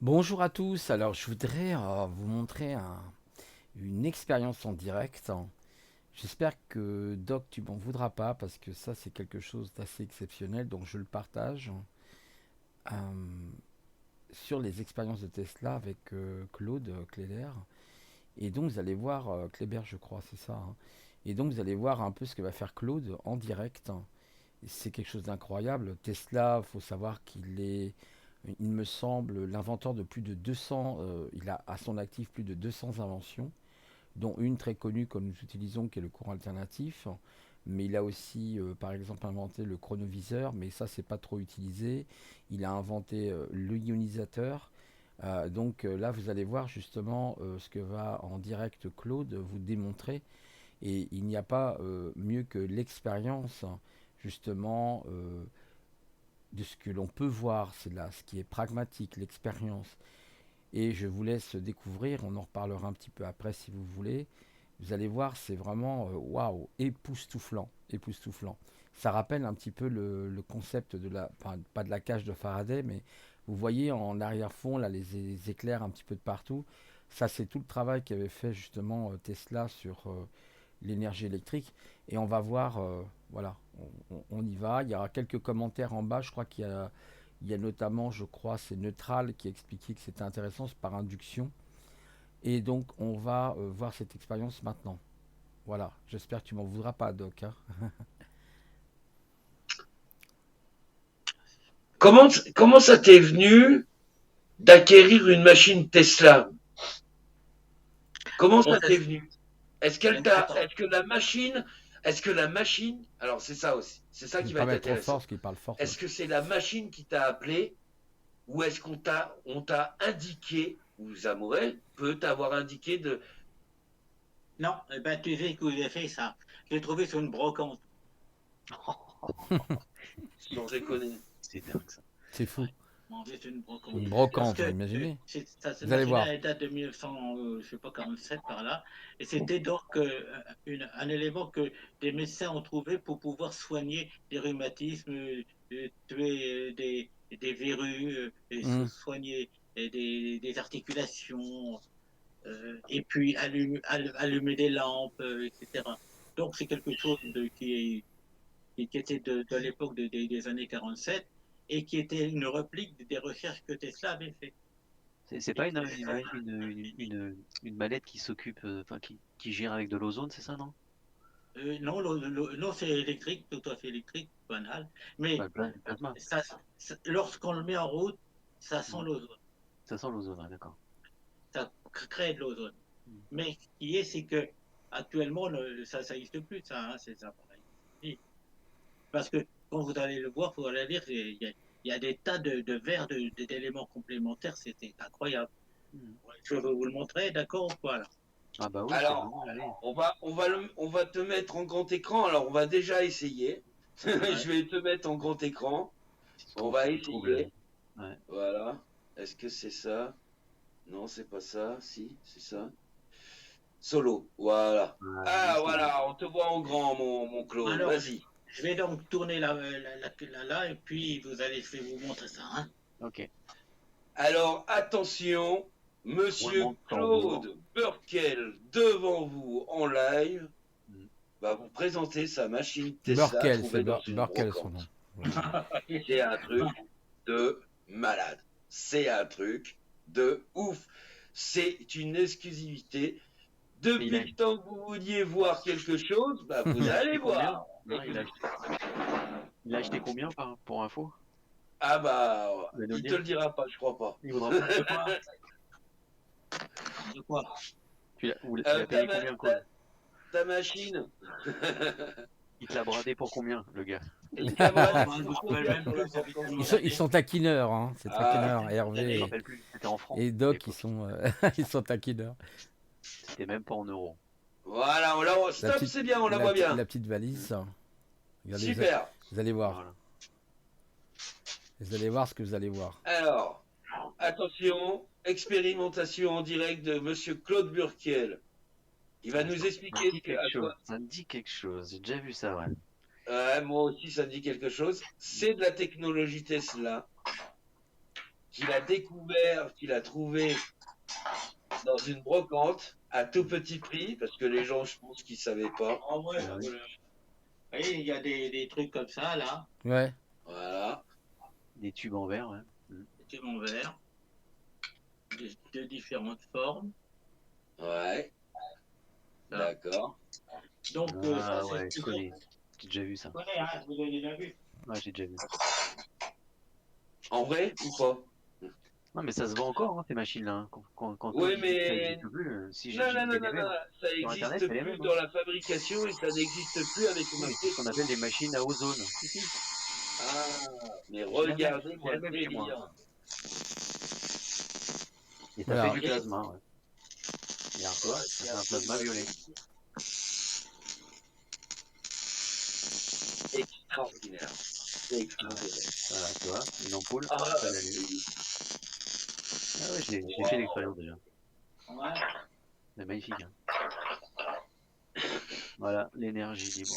Bonjour à tous, alors je voudrais vous montrer une expérience en direct. J'espère que Doc, tu m'en voudras pas parce que ça c'est quelque chose d'assez exceptionnel, donc je le partage euh, sur les expériences de Tesla avec Claude Cléder. Et donc vous allez voir, Kléber je crois, c'est ça, hein. Et donc vous allez voir un peu ce que va faire Claude en direct. Et c'est quelque chose d'incroyable. Tesla, faut savoir qu'il est, il me semble, l'inventeur de plus de 200, il a à son actif plus de 200 inventions, dont une très connue que nous utilisons qui est le courant alternatif. Mais il a aussi, par exemple, inventé le chronoviseur, mais ça, c'est pas trop utilisé. Il a inventé le ionisateur. Donc là, vous allez voir justement ce que va en direct Claude vous démontrer. Et il n'y a pas mieux que l'expérience, justement, de ce que l'on peut voir. C'est là ce qui est pragmatique, l'expérience. Et je vous laisse découvrir, on en reparlera un petit peu après si vous voulez. Vous allez voir, c'est vraiment waouh, époustouflant, époustouflant. Ça rappelle un petit peu le concept de la, enfin, pas de la cage de Faraday, mais vous voyez en arrière-fond là les éclairs un petit peu de partout. Ça, c'est tout le travail qu'avait fait justement Tesla sur l'énergie électrique. Et on va voir, voilà, on y va. Il y aura quelques commentaires en bas. Je crois qu'il y a notamment, je crois, c'est Neutral qui expliquait que c'était intéressant, c'est par induction. Et donc, on va voir cette expérience maintenant. Voilà, j'espère que tu m'en voudras pas, Doc, hein. Comment ça t'est venu d'acquérir une machine Tesla? Comment Bon, ça t'est venu? attends. Est-ce que la machine, alors c'est ça aussi, c'est ça Je ne qui vais va pas être mettre trop fort intéressant. parce qu'il parle fort, Est-ce Doc. que c'est la machine qui t'a appelé ou est-ce qu'on t'a indiqué, ou Zamorel peut t'avoir indiqué de, Non, eh ben, tu sais que j'ai fait ça. Je l'ai trouvé sur une brocante. sans déconner. C'est dingue ça. C'est fou. Ouais, manger sur une brocante. Une Parce brocante, que vous imaginez. cette Vous allez machine-là, voir. elle date de 1900, je sais pas, 47 par là. Et c'était donc un élément que des médecins ont trouvé pour pouvoir soigner des rhumatismes, tuer des verrues, et Hum. soigner des articulations, et puis allumer des lampes, etc. Donc c'est quelque chose qui était de l'époque des années 47 et qui était une réplique des recherches que Tesla avait fait. C'est pas une mallette qui s'occupe, enfin qui gère avec de l'ozone, c'est ça, non? Non, non c'est électrique, tout à fait électrique, banal, Bah, mais le plasma. lorsqu'on le met en route, ça sent Mm. l'ozone, Ça sent l'ozone, ouais, d'accord. ça crée de l'ozone. Mm. Mais ce qui est, c'est que actuellement, ça n'existe plus, ça, hein, ces appareils. Parce que quand vous allez le voir, vous allez lire, il y a des tas de verres, d'éléments complémentaires, c'était incroyable. Mm. Je vais vous le montrer, d'accord ou pas là. Ah bah oui, c'est Alors, bon, allez. on va te mettre en grand écran. Alors, on va déjà essayer. Ouais. Je vais te mettre en grand écran. On Si va tu trouves le. essayer. Ouais. Voilà. Est-ce que c'est ça? Non, c'est pas ça. Si, c'est ça. Solo. Voilà. Allez, Ah, c'est bon. voilà. On te voit en grand, mon Claude. Alors, Vas-y. je vais donc tourner là, et puis je vais vous montrer ça, hein. Ok. Alors, attention. Roulement Monsieur de tambour. Claude Burkel, devant vous en live, Mm. va vous présenter sa machine Tesla Burkel, c'est trouvée dans une Burkel son nom. brocante. Voilà. C'est un truc de malade. C'est un truc de ouf. C'est une exclusivité. Et il a, Depuis le temps que vous vouliez voir quelque chose, bah vous il a allez acheté combien? voir. Non, il a acheté combien pour info? Ah bah, Tu vas nous le il te dire? le dira pas, je crois pas. Il voudra pas. De quoi? De quoi? Il a Ta, payé combien, Claude? ta machine, Il te l'a bradé pour combien, le gars? il t'a Oh, bradé ben, je me pour rappelle combien même pour la plus, ça fait brocante? tellement Ils d'années. sont taquineurs, hein. C'est Ah, taquineurs. Je me Hervé D'années. rappelle plus. C'était en francs et à Doc, l'époque. ils sont taquineurs. C'était même pas en euros. voilà, La stop, petite, c'est bien, on la voit bien. la petite valise, ça. Regardez, Super. vous allez voir. Voilà. Vous allez voir ce que vous allez voir. Alors, attention, expérimentation en direct de Monsieur Claude Burkiel. Il va Ah, nous ça me expliquer dit quelque à chose. quoi. Ça me dit quelque chose. J'ai déjà vu ça, ouais. Moi aussi, ça me dit quelque chose. C'est de la technologie Tesla. qu'il a découvert, qu'il a trouvé dans une brocante à tout petit prix, parce que les gens, je pense qu'ils savaient pas. Ah ouais, Ah oui. voilà. Vous voyez, il y a des trucs comme ça, là. Ouais. Voilà. Des tubes en verre, ouais. C'est mon verre. De différentes formes. Ouais. Ça. D'accord. Donc, Ah ça, ouais, c'est je connais. J'ai déjà vu ça. Je connais, hein, vous l'avez déjà vu. Ouais, j'ai déjà vu. En vrai ou pas? Non, mais ça se vend encore, hein, ces machines-là. Hein. Quand toi Oui, tu dis que ça mais n'existe plus, si non, non, non, c'est les non, non, mêmes. ça Sur Internet, n'existe c'est les plus mêmes. Hein. dans la fabrication et ça n'existe plus avec Oui, mais c'est marqué. ce qu'on appelle des machines à ozone. Si, si. Ah, mais J'ai la même. J'ai regardez-moi la le même chez moi. délire. Et ça fait Voilà. du plasma, ouais. Regarde, toi, ça fait un plasma violet. Extraordinaire. C'est extraordinaire. Voilà, tu vois, une ampoule, Ah, ça l'allume. Ah ouais, j'ai fait l'expérience déjà. Ouais. C'est magnifique. Hein. Voilà, l'énergie libre.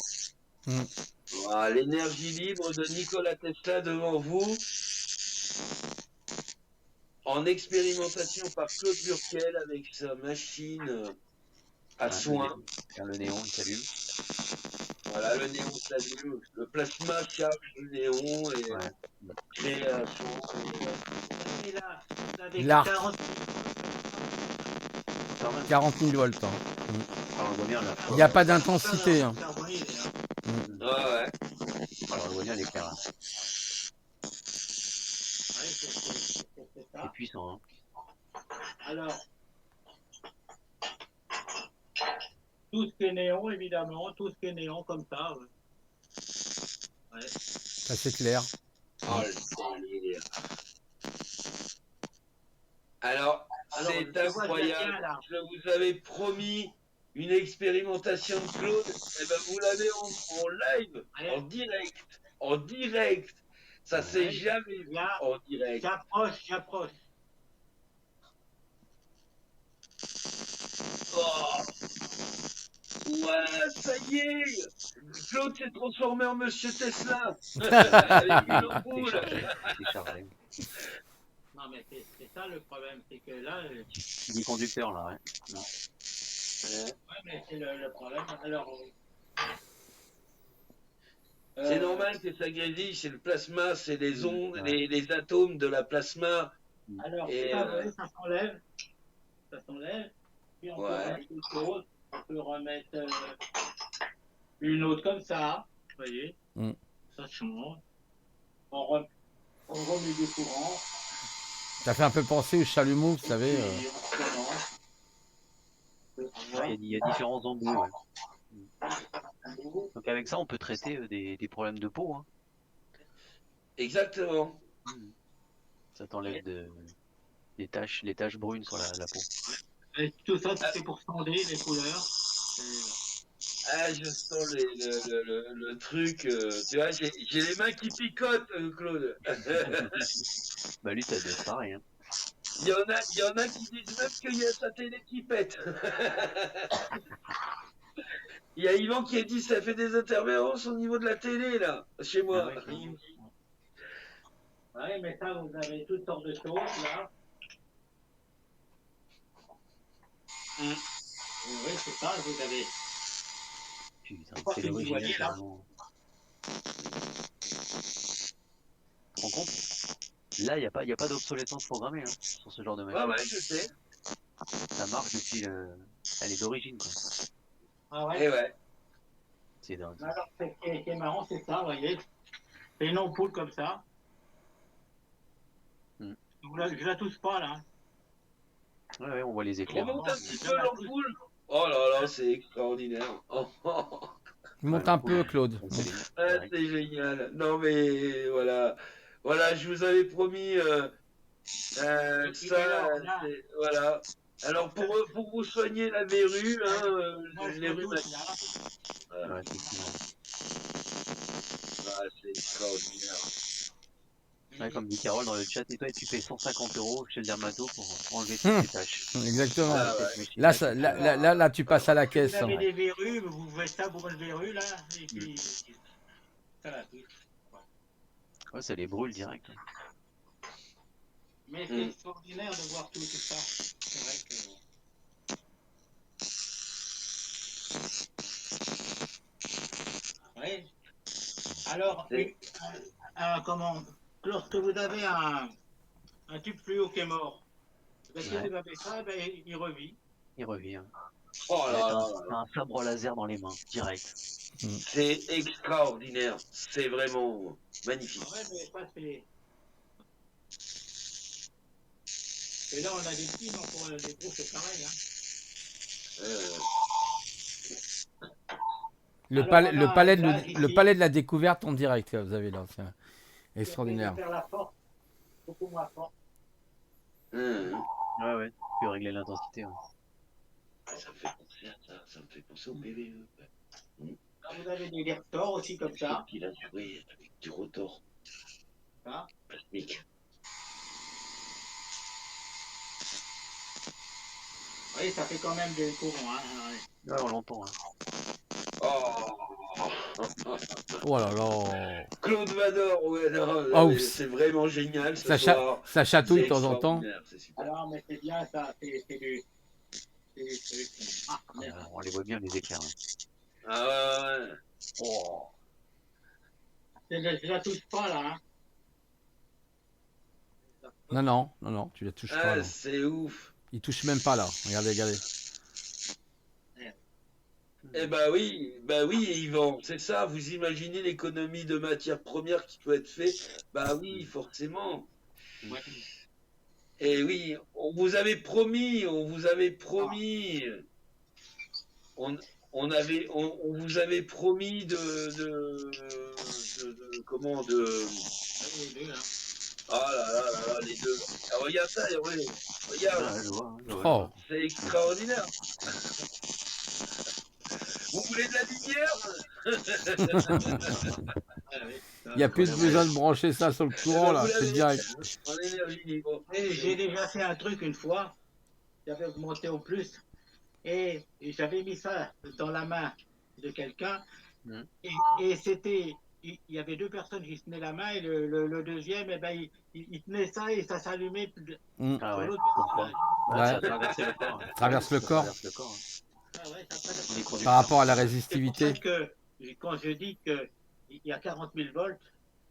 voilà, l'énergie libre de Nikola Tesla devant vous, en expérimentation par Claude Burkel avec sa machine à Ouais, soins. le néon, il s'allume. Voilà, le néon s'allume, le plasma charge le néon et Ouais. crée un son. Et là, avec L'arc. 40 Quand même. 40 000 volts. Hein. Alors, on voit bien là. Il n'y a pas d'intensité. Hein. carbonide, hein. Ouais, ouais. Alors, on voit bien l'éclair là. Ouais, c'est C'est ça. puissant. Hein. Alors, tout ce qui est néon, évidemment, tout ce qui est néon comme ça. Ouais. Ça c'est clair. Oh, le délire. Alors, Alors, c'est tu vois, je la incroyable. tiens, là. Je vous avais promis une expérimentation de Claude. Et ben vous l'avez en live, Ouais. en direct. En direct. Ça s'est Ouais. jamais vu Là, en direct. j'approche. Oh, ouais, ça y est. Claude s'est transformé en Monsieur Tesla. Avec une ampoule. C'est chargé. Non, mais c'est ça le problème, c'est que là, Il est conducteur là, ouais. Ouais. ouais, mais c'est le problème. Alors, C'est normal que ça grésille, c'est le plasma, c'est les ondes, Ouais. les atomes de la plasma. Alors, Et ça, ouais, ça s'enlève. Ça s'enlève. Puis on peut ouais. remettre une chose. On peut remettre une autre comme ça. Vous voyez. Ça change. On remet du courant. Ça fait un peu penser au chalumeau, vous savez. Puis on recommence. Ouais, il y a différents embouts. Ouais. Donc avec ça, on peut traiter des problèmes de peau. Hein. Exactement. Ça t'enlève les taches brunes sur la peau. Et tout ça, c'est pour sonder les couleurs. Ah, je sens le truc. Tu vois, j'ai les mains qui picotent, Claude. Bah lui, ça doit être pareil. Hein. Il y en a qui disent même qu'il y a sa télé qui pète. Il y a Yvan qui a dit ça fait des interférences au niveau de la télé, là, chez moi. Ah ouais, Oui, mais ça, vous avez toutes sortes de choses, là. Oui, c'est ça, vous avez. putain, Quoi c'est que vous l'original voyez, là. carrément. Tu te rends compte? Là, il n'y a pas d'obsolescence programmée hein, sur ce genre de machine. Ouais, je sais. Ça marche depuis elle est d'origine quoi. Ah Et ouais. ouais. C'est dingue. Alors, ce qui est marrant, c'est ça, vous voyez. C'est une ampoule comme ça. Je la touche pas, là. Ouais, on voit les éclairs. Remonte un petit peu l'ampoule. Oh là là, c'est extraordinaire. Oh, oh, oh. Monte un peu, Claude. Ah, c'est génial. Non mais voilà. Voilà, je vous avais promis ça. Voilà. Alors pour vous soigner la verrue, hein, les rhumatismes. Ouais, effectivement. Ah, c'est extraordinaire. Ouais, comme dit Carole dans le chat, et toi tu payes 150 € chez le dermato pour enlever toutes tes tâches. Exactement. Ah, ouais. Cette machine Là, qui- là, tu passes à la Si caisse. vous avez Hein. des verrues, vous faites ça pour une verrue, là. Et puis, ça la touche. Ouais, ça les brûle direct. Mais c'est extraordinaire de voir tout ça. C'est vrai que. Oui. Alors, comment, lorsque vous avez un tube fluo qui est mort, ben, si Ouais, vous avez ça, ben, il revit. il revient. Oh là là, T'as un sabre laser dans les mains, direct. c'est extraordinaire. C'est vraiment magnifique. Ouais, mais ça, c'est. Et là, on a des petits, mais pour les gros, c'est pareil. Hein. Alors, on a un gaz Le ici, palais de la découverte en direct, là, vous avez là. C'est qui essaie de extraordinaire. faire la force, beaucoup moins forte. Ouais, ouais, tu peux régler l'intensité. Ouais. Ça me fait penser à ça. Ça me fait penser au PVE. Là, vous avez des réacteurs aussi comme ça. Il a joué avec du rotor Hein. plasmique. Oui, ça fait quand même des courants. Hein. Ouais, on l'entend. Hein. Oh, Oh là là. Claude Vador, ouais, non, Oh, mais c'est vraiment génial ce ça, soir. ça chatouille C'est de temps en temps. extraordinaire, c'est super. Alors, mais c'est bien ça, c'est du. C'est du truc. Ah, merde. On les voit bien, les éclairs. Hein. Ah ouais. Oh. Je la touche pas là. Hein. Non, non, non, non, tu la touches pas. Ah, Non. c'est ouf. Il touche même pas là. Regardez, regardez. Bah oui, Yvan, c'est ça. Vous imaginez l'économie de matières premières qui peut être faite? Bah oui, forcément. Ouais. Et oui, on vous avait promis, on vous avait promis. On vous avait promis comment ah là là là là, les deux. Ah, regarde ça, ouais, regarde, Ah, je vois, je vois, je Oh, vois. c'est extraordinaire. Vous voulez de la lumière? il n'y a plus de besoin de brancher ça sur le courant là. Vous C'est l'avez direct. en énergie libre. J'ai déjà fait un truc une fois, j'avais augmenté au plus, et j'avais mis ça dans la main de quelqu'un, Mhm. et c'était, il y avait deux personnes qui se tenaient la main, et le deuxième, eh ben, il tenait ça et ça s'allumait Mm. Ah sur ouais, l'autre je comprends. personnage. Ouais, Ouais. ça a traversé le corps. Hein. Traverse le Ça corps traverse le corps. Hein. Ah ouais, ça On est passe. conducteur. par rapport à la C'est pour résistivité. ça que quand je dis qu'il y a 40 000 volts,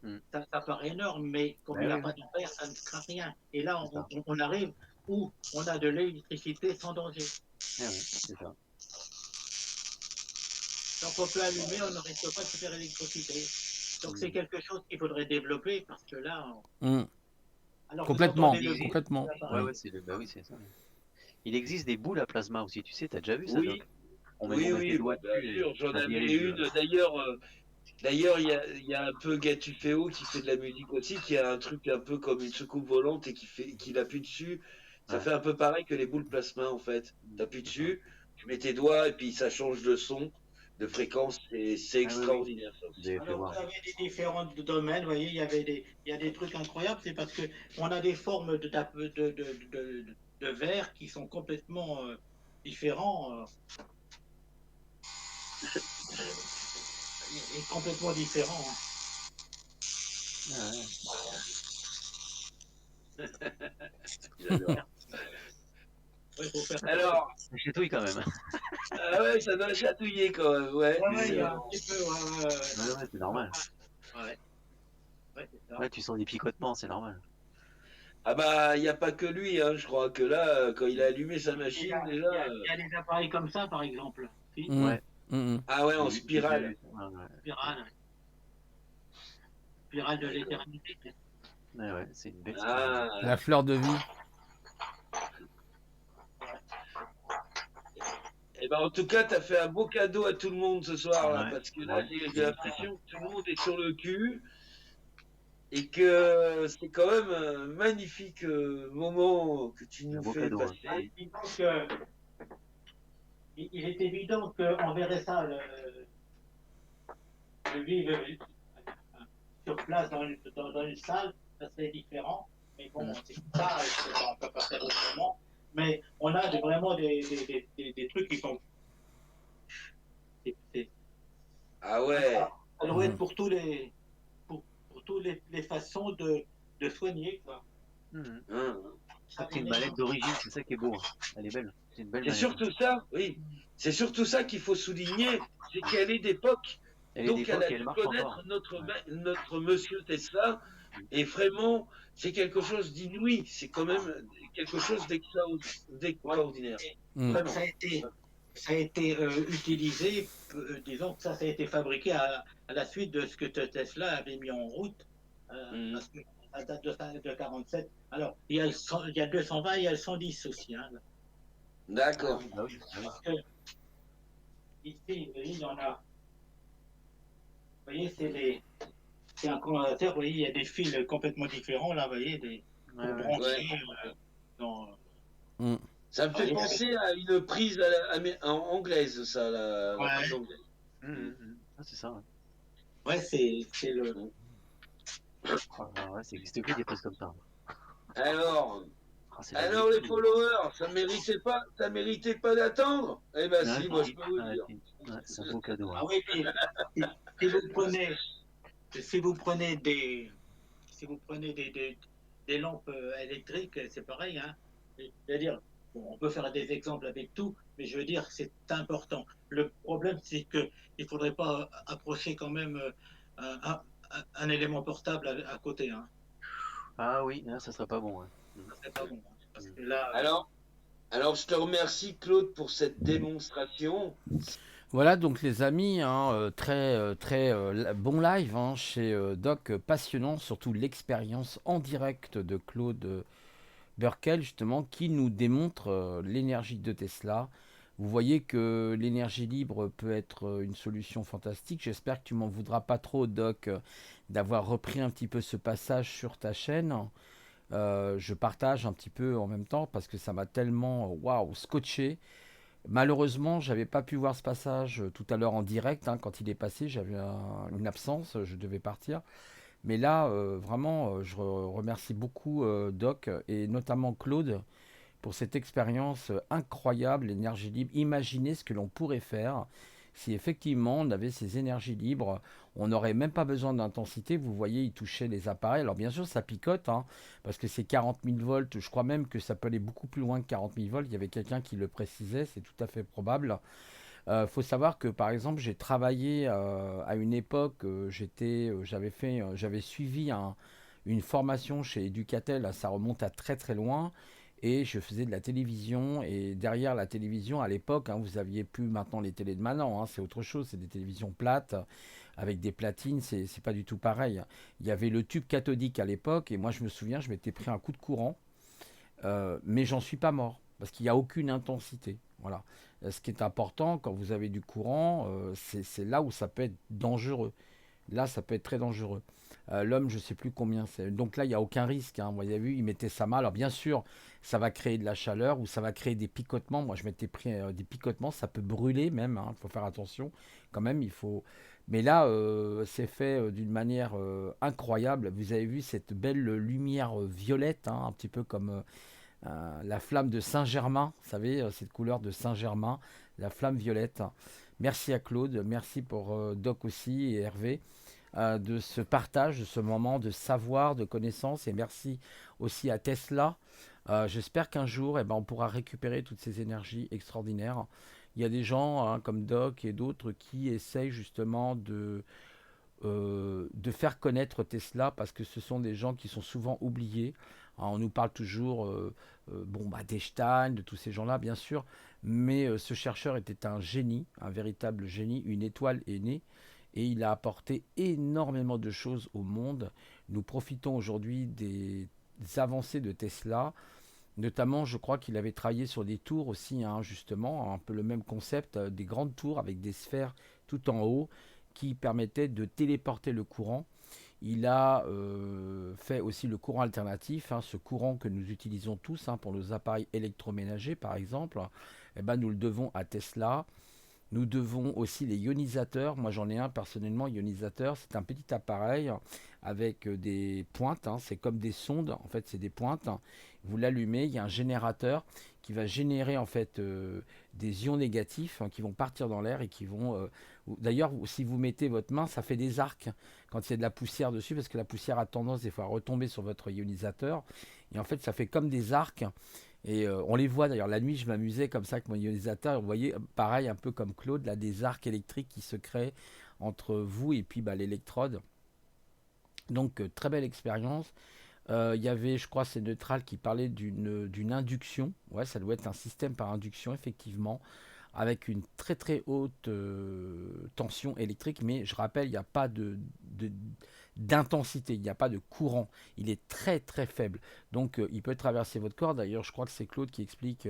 Mm. ça paraît énorme, mais comme il n'y a pas d'ampère, ça ne craint rien. Et là, on arrive où on a de l'électricité sans danger. Ouais, c'est ça. Donc on peut allumer, on ne risque pas de se faire électrocuter. Donc c'est quelque chose qu'il faudrait développer parce que là, Mm. alors Complètement, vous entendez le bruit, complètement. Ouais, ouais, bah oui, c'est ça. Il existe des boules à plasma aussi, tu sais, t'as déjà vu ça, Oui, Doc? On met oui, tes bah, doigts bien dessus et sûr, j'en ça avais dirige. une. D'ailleurs, il y a un peu Gatufeo qui fait de la musique aussi, qui a un truc un peu comme une soucoupe volante et qui appuie dessus. Ça Ouais. fait un peu pareil que les boules plasma en fait. T'appuies dessus, tu mets tes doigts et puis ça change de son, de fréquence. Et c'est Ah oui, oui, extraordinaire ça vous aussi. avez fait Alors, voir. vous avez des différents domaines, vous voyez, il y a des trucs incroyables, c'est parce que on a des formes de verre qui sont complètement différents, et complètement différents. Hein. Ah, ouais. J'adore. Ouais, faut faire ça. Alors, Ça chatouille quand même. ah ouais, ça doit chatouiller quand même, ouais. Ouais, il y a un petit peu, Ouais, ouais, c'est normal. ouais, ouais, c'est ça. Ouais, tu sens des picotements, c'est normal. Ah bah, il n'y a pas que lui, hein. Je crois que là, quand il a allumé sa Il y machine, a, déjà. il y a des appareils comme ça, par exemple. Si, Mm. Ouais. Mm. Ah ouais, en J'ai déjà spirale. vu ça. Ouais, spirale. Spirale de l'éternité. ouais, c'est une belle spirale. Ah, La fleur de vie. et ben en tout cas, t'as fait un beau cadeau à tout le monde ce soir, là, Ouais, parce que là, ouais. j'ai l'impression que tout le monde est sur le cul et que c'est quand même un magnifique moment que tu Un nous beau fais cadeau. Hein. passer. Il est évident qu'on verrait ça, le vivre sur place dans une salle, ça serait différent. Mais bon, c'est ça, on peut pas faire autrement. Mais on a vraiment des trucs qui sont. Ah ouais. Ça doit être pour tous les, pour toutes les façons de soigner, quoi. Mhm. Hein. C'est une mallette d'origine, c'est ça qui est beau, hein. Elle est belle. C'est une belle C'est mallette, hein. surtout ça, oui. C'est surtout ça qu'il faut souligner, c'est qu'elle est d'époque. Elle est Donc elle d'époque a et elle dû marche connaître encore. Ouais. notre monsieur Tesla. Et vraiment, c'est quelque chose d'inouï. C'est quand même quelque chose d'extraordinaire. Mm. Vraiment. Ça a été utilisé, disons que ça a été fabriqué à la suite de ce que Tesla avait mis en route, Mhm. parce que ça date de 47. Alors, il y a 220 et il y a le 110 aussi. Hein. D'accord. Bah oui, bah oui. Parce que ici, vous voyez, il y en a. Vous voyez, c'est un condensateur, vous voyez, il y a des fils complètement différents, là, vous voyez, Ouais, pour ouais. brancher. Ouais. Dans, Mm. Ça me fait voyez, penser à une prise en anglaise, ça, la prise ouais, anglaise. Ah, c'est ça, ouais. ouais, c'est le. Oh là là, ouais, ça existe plus des prises comme ça. Alors, Ah, c'est la alors les vieille. followers, ça méritait pas d'attendre? Eh ben Ouais, si, moi je si. peux vous le Ouais, dire. si. Ouais, c'est un beau cadeau, hein. Ah oui, puis, si si vous prenez, si vous prenez des, si vous prenez des lampes électriques, c'est pareil, hein. C'est-à-dire, bon, on peut faire des exemples avec tout, mais je veux dire, c'est important. Le problème, c'est que il faudrait pas approcher quand même un, un- un élément portable à côté, hein. Ah oui, là, ça serait pas bon, hein. Ça serait pas bon, hein. Parce Mm. que là, Alors je te remercie Claude pour cette démonstration. Voilà donc les amis, hein, très bon live hein, chez Doc, passionnant, surtout l'expérience en direct de Claude Burkel justement qui nous démontre l'énergie de Tesla. Vous voyez que l'énergie libre peut être une solution fantastique. J'espère que tu m'en voudras pas trop Doc d'avoir repris un petit peu ce passage sur ta chaîne. Je partage un petit peu en même temps parce que ça m'a tellement waouh scotché. Malheureusement, j'avais pas pu voir ce passage tout à l'heure en direct hein, quand il est passé. J'avais une absence, je devais partir. Mais là, vraiment, je remercie beaucoup Doc et notamment Claude pour cette expérience incroyable, l'énergie libre. Imaginez ce que l'on pourrait faire si effectivement on avait ces énergies libres. On n'aurait même pas besoin d'intensité. Vous voyez, il touchait les appareils. Alors bien sûr, ça picote, hein, parce que c'est 40 000 volts. Je crois même que ça peut aller beaucoup plus loin que 40 000 volts. Il y avait quelqu'un qui le précisait, c'est tout à fait probable. Faut savoir que par exemple, j'ai travaillé à une époque, j'avais suivi une formation chez Educatel, ça remonte à très très loin, et je faisais de la télévision. Et derrière la télévision, à l'époque, hein, vous aviez plus maintenant les télés de maintenant, hein, c'est autre chose, c'est des télévisions plates avec des platines, c'est pas du tout pareil. Il y avait le tube cathodique à l'époque, et moi je me souviens, je m'étais pris un coup de courant mais j'en suis pas mort parce qu'il n'y a aucune intensité. Voilà. Ce qui est important quand vous avez du courant, c'est là où ça peut être dangereux. Là, ça peut être très dangereux. L'homme, je ne sais plus combien c'est. Donc là, il n'y a aucun risque. Hein. Vous avez vu, il mettait sa main. Alors bien sûr, ça va créer de la chaleur ou ça va créer des picotements. Moi, je m'étais pris des picotements. Ça peut brûler même. Il faut faire attention. Quand même, il faut. Mais là, c'est fait d'une manière incroyable. Vous avez vu cette belle lumière violette, hein, un petit peu comme la flamme de Saint-Germain, vous savez, cette couleur de Saint-Germain, la flamme violette. Merci à Claude, merci pour Doc aussi et Hervé de ce partage, de ce moment de savoir, de connaissance, et merci aussi à Tesla. J'espère qu'un jour, eh ben, on pourra récupérer toutes ces énergies extraordinaires. Il y a des gens hein, comme Doc et d'autres qui essayent justement de faire connaître Tesla parce que ce sont des gens qui sont souvent oubliés. Hein, on nous parle toujours bon, bah, d'Einstein, de tous ces gens-là, bien sûr, mais ce chercheur était un génie, un véritable génie, une étoile est née, et il a apporté énormément de choses au monde. Nous profitons aujourd'hui des avancées de Tesla, notamment je crois qu'il avait travaillé sur des tours aussi, hein, justement, un peu le même concept, des grandes tours avec des sphères tout en haut qui permettaient de téléporter le courant. Il a fait aussi le courant alternatif, hein, ce courant que nous utilisons tous hein, pour nos appareils électroménagers par exemple. Eh ben, nous le devons à Tesla. Nous devons aussi les ionisateurs. Moi j'en ai un personnellement, ionisateur. C'est un petit appareil avec des pointes. Hein. C'est comme des sondes. En fait, c'est des pointes. Vous l'allumez, il y a un générateur qui va générer en fait des ions négatifs hein, qui vont partir dans l'air et qui vont D'ailleurs, si vous mettez votre main, ça fait des arcs quand il y a de la poussière dessus, parce que la poussière a tendance des fois à retomber sur votre ionisateur. Et en fait, ça fait comme des arcs. Et on les voit d'ailleurs. La nuit, je m'amusais comme ça avec mon ionisateur. Vous voyez, pareil, un peu comme Claude, là, des arcs électriques qui se créent entre vous et puis bah, l'électrode. Donc, très belle expérience. Il y avait, je crois, c'est Neutral qui parlait d'une induction. Ouais, ça doit être un système par induction, effectivement, avec une très très haute tension électrique. Mais je rappelle, il n'y a pas de- d'intensité, il n'y a pas de courant. Il est très très faible. Donc, il peut traverser votre corps. D'ailleurs, je crois que c'est Claude qui explique.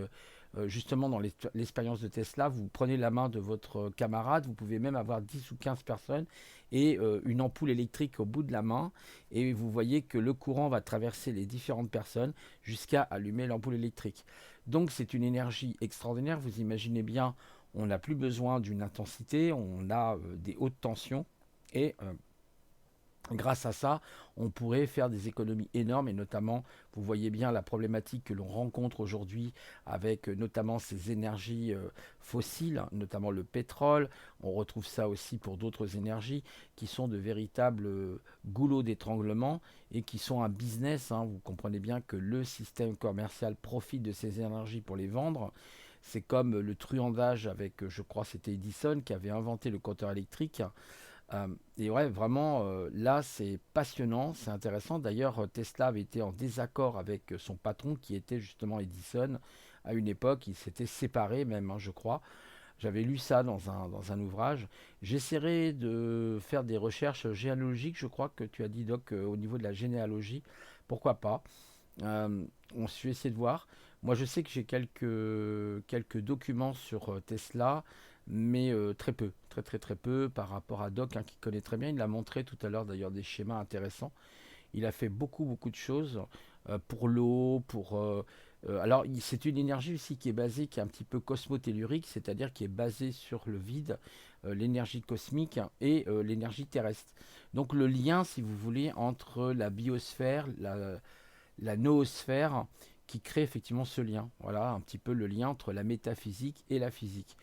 Justement, dans l'expérience de Tesla, vous prenez la main de votre camarade, vous pouvez même avoir 10 ou 15 personnes et une ampoule électrique au bout de la main, et vous voyez que le courant va traverser les différentes personnes jusqu'à allumer l'ampoule électrique. Donc c'est une énergie extraordinaire, vous imaginez bien, on n'a plus besoin d'une intensité, on a des hautes tensions, et grâce à ça, on pourrait faire des économies énormes, et notamment, vous voyez bien la problématique que l'on rencontre aujourd'hui avec notamment ces énergies fossiles, notamment le pétrole. On retrouve ça aussi pour d'autres énergies qui sont de véritables goulots d'étranglement et qui sont un business, hein. Vous comprenez bien que le système commercial profite de ces énergies pour les vendre. C'est comme le truandage avec, je crois, c'était Edison qui avait inventé le compteur électrique. Et ouais, vraiment, là, c'est passionnant, c'est intéressant. D'ailleurs, Tesla avait été en désaccord avec son patron, qui était justement Edison. À une époque, ils s'étaient séparés même, hein, je crois. J'avais lu ça dans un ouvrage. J'essaierai de faire des recherches généalogiques. Je crois que tu as dit, Doc, au niveau de la généalogie. Pourquoi pas? Euh, on se essayer de voir. Moi, je sais que j'ai quelques documents sur Tesla, mais très peu, très très très peu par rapport à Doc, hein, qui connaît très bien. Il a montré tout à l'heure d'ailleurs des schémas intéressants. Il a fait beaucoup beaucoup de choses pour l'eau, alors c'est une énergie aussi qui est basée, qui est un petit peu cosmotellurique, c'est-à-dire qui est basée sur le vide, l'énergie cosmique et l'énergie terrestre. Donc le lien, si vous voulez, entre la biosphère, la noosphère qui crée effectivement ce lien. Voilà un petit peu le lien entre la métaphysique et la physique.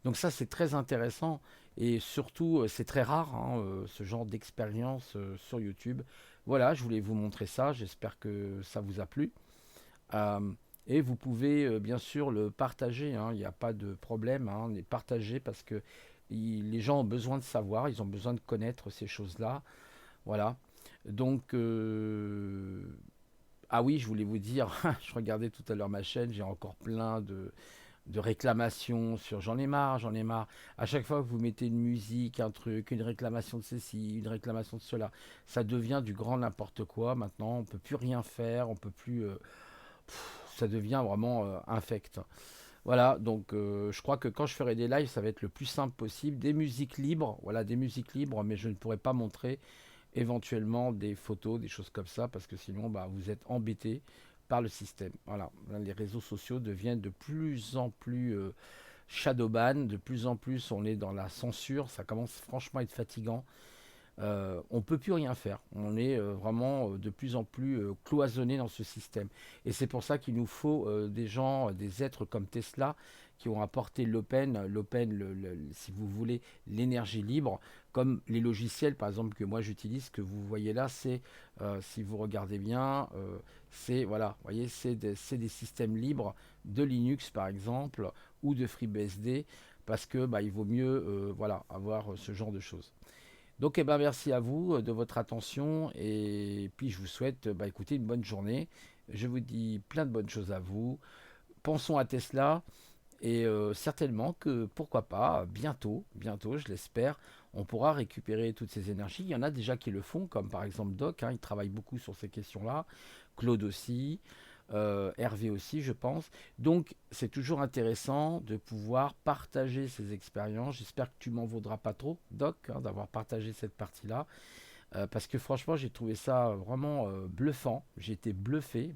Donc ça c'est très intéressant et surtout c'est très rare, hein, ce genre d'expérience sur YouTube. Voilà, je voulais vous montrer ça, j'espère que ça vous a plu. Euh, et vous pouvez bien sûr le partager, hein, il n'y a pas de problème, hein, les partager parce que les gens ont besoin de savoir, ils ont besoin de connaître ces choses-là. Voilà. Donc, ah oui, je voulais vous dire, je regardais tout à l'heure ma chaîne, j'ai encore plein de réclamations sur j'en ai marre, j'en ai marre. À chaque fois que vous mettez une musique, un truc, une réclamation de ceci, une réclamation de cela, ça devient du grand n'importe quoi. Maintenant, on peut plus rien faire, on peut plus, ça devient vraiment infect. Voilà, donc je crois que quand je ferai des lives, ça va être le plus simple possible. Des musiques libres, voilà, des musiques libres, mais je ne pourrai pas montrer éventuellement des photos, des choses comme ça, parce que sinon, bah, vous êtes embêté par le système. Voilà, les réseaux sociaux deviennent de plus en plus shadowban, de plus en plus on est dans la censure, ça commence franchement à être fatigant. On ne peut plus rien faire. On est vraiment de plus en plus cloisonné dans ce système. Et c'est pour ça qu'il nous faut des gens, des êtres comme Tesla qui ont apporté l'open, si vous voulez, l'énergie libre, comme les logiciels par exemple que moi j'utilise, que vous voyez là, c'est, si vous regardez bien, c'est, voilà, vous voyez, c'est des systèmes libres de Linux par exemple, ou de FreeBSD, parce que bah, il vaut mieux voilà, avoir ce genre de choses. Donc, eh ben, merci à vous de votre attention et puis je vous souhaite bah, écoutez, une bonne journée. Je vous dis plein de bonnes choses à vous. Pensons à Tesla et certainement que pourquoi pas, bientôt, je l'espère, on pourra récupérer toutes ces énergies. Il y en a déjà qui le font, comme par exemple Doc, hein, il travaille beaucoup sur ces questions-là, Claude aussi, Hervé aussi, je pense. Donc, c'est toujours intéressant de pouvoir partager ces expériences. J'espère que tu m'en vaudras pas trop, Doc, hein, d'avoir partagé cette partie-là. Parce que franchement, j'ai trouvé ça vraiment bluffant. J'ai été bluffé.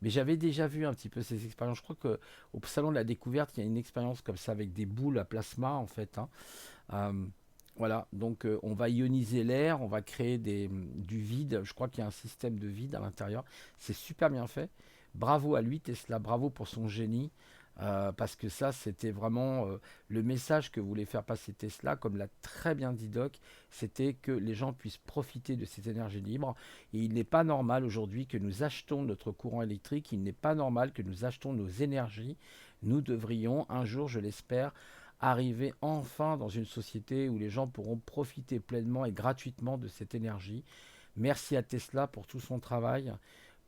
Mais j'avais déjà vu un petit peu ces expériences. Je crois que au salon de la découverte, il y a une expérience comme ça avec des boules à plasma en fait, hein. Euh, voilà, donc on va ioniser l'air, on va créer du vide. Je crois qu'il y a un système de vide à l'intérieur. C'est super bien fait. Bravo à lui, Tesla. Bravo pour son génie. Parce que ça, c'était vraiment le message que voulait faire passer Tesla, comme l'a très bien dit Doc, c'était que les gens puissent profiter de cette énergie libre. Et il n'est pas normal aujourd'hui que nous achetons notre courant électrique, il n'est pas normal que nous achetons nos énergies. Nous devrions un jour, je l'espère, arriver enfin dans une société où les gens pourront profiter pleinement et gratuitement de cette énergie. Merci à Tesla pour tout son travail.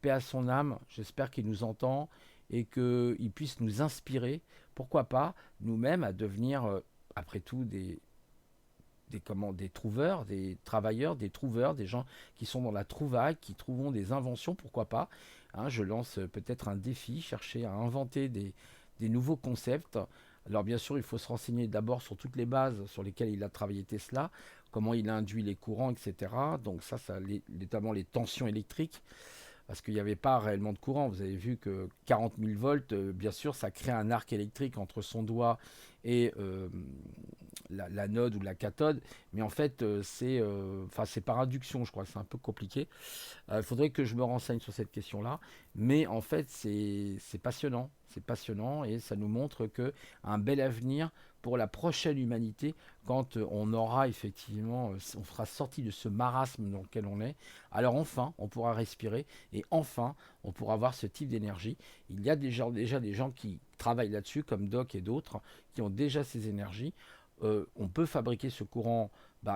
Paix à son âme, j'espère qu'il nous entend et qu'il puisse nous inspirer, pourquoi pas, nous-mêmes, à devenir, après tout, des trouveurs, des travailleurs, des trouveurs, des gens qui sont dans la trouvaille, qui trouvent des inventions, pourquoi pas. Hein, je lance peut-être un défi, chercher à inventer des nouveaux concepts. Alors bien sûr, il faut se renseigner d'abord sur toutes les bases sur lesquelles il a travaillé Tesla, comment il a induit les courants, etc. Donc ça notamment les tensions électriques parce qu'il n'y avait pas réellement de courant. Vous avez vu que 40 000 volts, bien sûr, ça crée un arc électrique entre son doigt et l'anode ou la cathode, mais en fait, c'est par induction, je crois que c'est un peu compliqué. Il faudrait que je me renseigne sur cette question-là, mais en fait, c'est passionnant et ça nous montre que un bel avenir pour la prochaine humanité quand on aura effectivement, on sera sorti de ce marasme dans lequel on est. Alors enfin, on pourra respirer et enfin, on pourra avoir ce type d'énergie. Il y a déjà des gens qui travaillent là-dessus, comme Doc et d'autres, qui ont déjà ces énergies. On peut fabriquer ce courant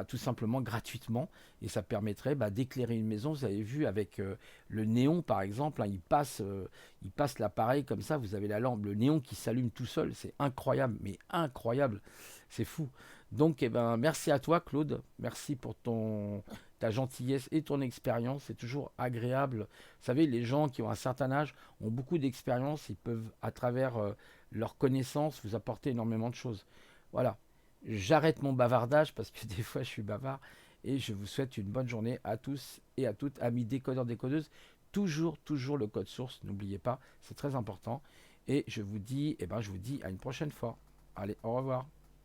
tout simplement gratuitement et ça permettrait d'éclairer une maison. Vous avez vu avec le néon par exemple, hein, il passe l'appareil comme ça, vous avez la lampe, le néon qui s'allume tout seul, c'est incroyable, mais incroyable, c'est fou. Donc merci à toi Claude, merci pour ta gentillesse et ton expérience, c'est toujours agréable. Vous savez, les gens qui ont un certain âge ont beaucoup d'expérience, ils peuvent à travers leurs connaissances vous apporter énormément de choses. Voilà. J'arrête mon bavardage parce que des fois je suis bavard et je vous souhaite une bonne journée à tous et à toutes, amis décodeurs, décodeuses. Toujours le code source, n'oubliez pas, c'est très important. Et je vous dis à une prochaine fois. Allez, au revoir.